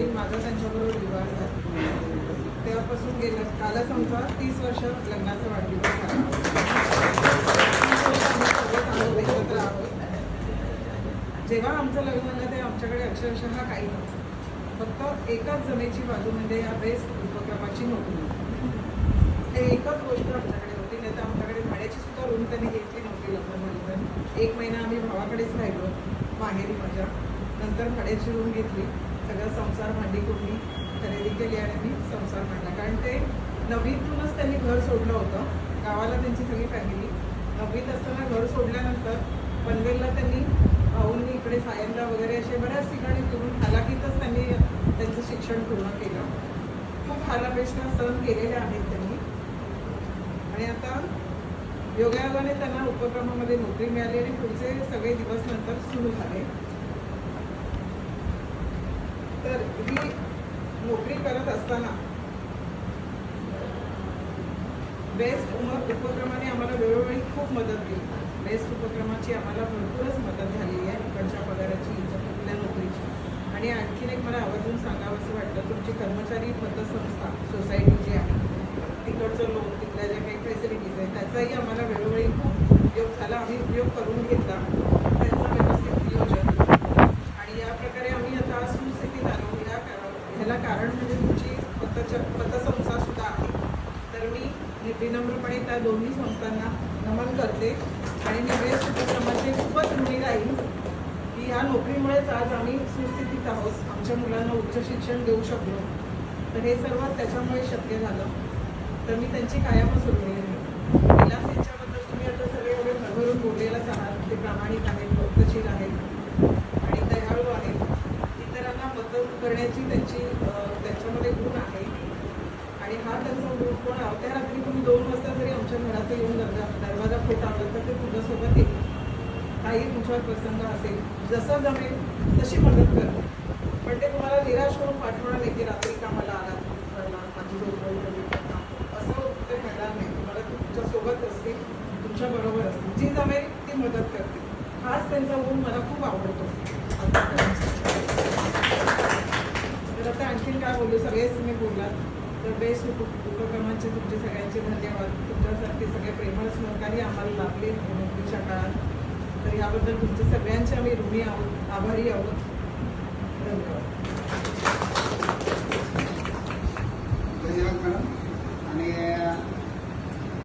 आणि माझा त्यांच्याबरोबर विवाह झाला. तेव्हापासून गेलं कालच आमचा 30 वर्ष लग्नाचा वाढदिवस झाला. एकत्र आहोत. जेव्हा आमचं लग्न झालं ते आमच्याकडे अक्षरशः काही नव्हतं. फक्त एकाच जमेची बाजू म्हणजे या बेस्ट उपक्रमाची नोकरी. हे एकच गोष्ट आमच्याकडे होती. नाही तर आमच्याकडे भाड्याची सुद्धा रूम त्यांनी घेतली नव्हती. लग्न झाल्यानंतर 1 महिना आम्ही भावाकडेच राहिलो माहेरी माझ्या. नंतर भाड्याची रूम घेतली. सगळं संसार भांडी कुंडी खरेदी केली आणि मी संसार मांडला. कारण ते 9वीतूनच त्यांनी घर सोडलं होतं. गावाला त्यांची सगळी फॅमिली. 9वीत असताना घर सोडल्यानंतर पनवेलला त्यांनी भाऊंनी इकडे सायनला वगैरे असे बऱ्याच ठिकाणी फिरून हालाकीतच त्यांनी त्यांचं शिक्षण पूर्ण केलं. खूप हालापेष्टा सहन केलेल्या आहेत त्यांनी. आणि आता योगायोगाने त्यांना उपक्रमामध्ये नोकरी मिळाली आणि पुढचे सगळे दिवस नंतर सुरू झाले. तर ही नोकरी करत असताना बेस्ट उपक्रमाने आम्हाला वेळोवेळी खूप मदत केली. बेस्ट उपक्रमाची आम्हाला भरपूरच मदत झालेली आहे. इकडच्या पगाराची, इकडल्या नोकरीची. आणि आणखीन एक मला आवर्जून सांगावं असं वाटतं, तुमची कर्मचारी पतसंस्था सोसायटी जी आहे तिकडचं लोन, तिथल्या ज्या काही फॅसिलिटीज आहेत त्याचाही आम्हाला वेळोवेळी खूप उपयोग झाला. आम्ही उपयोग करून घेतला त्यांचं व्यवस्थित नियोजन. आणि या प्रकारे आम्ही आता सुस्थितीत आलो. ह्याला कारण म्हणजे तुमची पतसंस्था सुद्धा आहे. तर मी विनम्रपणे त्या दोन्ही संस्थांना नमन करते. आणि मी बेस्ट उपक्रमाचे खूपच ऋणी राहील की ह्या नोकरीमुळेच आज आम्ही सुस्थितीत आहोत. आमच्या मुलांना उच्च शिक्षण देऊ शकलो. तर हे सर्व त्याच्यामुळे शक्य झालं. तर मी त्यांची कायमच ऋणी आहे. विलास यांच्याबद्दल तुम्ही आता सगळे एवढे भरभरून बोललेलाच आहात. ते प्रामाणिक आहेत, भक्तशील आहेत आणि दयाळू आहेत. इतरांना मदत करण्याची त्यांच्यामध्ये गुण आहे. आणि हा त्यांचा गुण त्या रात्री तुम्ही 2 वाजता जरी आमच्या घराचा येऊन दरवाजा ठोठावला तर ते तुझ्यासोबत येईल. काही तुमच्यावर प्रसंग असेल, जसं जमेल तशी मदत करते. पण ते तुम्हाला निराश करून पाठवणार नाही की रात्री का मला आला माझी झोप असं ते मिळणार नाही. तुम्हाला तुमच्यासोबत असते, तुमच्याबरोबर असते, जी जमेल ती मदत करते. हाच त्यांचा गुण मला खूप आवडतो. तर आता आणखीन काय बोलू, सगळेच तुम्ही बोललात. तर बेस्ट उपक्रमांचे तुमचे सगळ्यांचे धन्यवाद. तुमच्यासारखे सगळे प्रेमळ सहकारी आम्हाला लाभले नोकरीच्या काळात. तर याबद्दल तुमचे सगळ्यांचे आम्ही ऋणी आहोत, आभारी आहोत. धन्यवाद.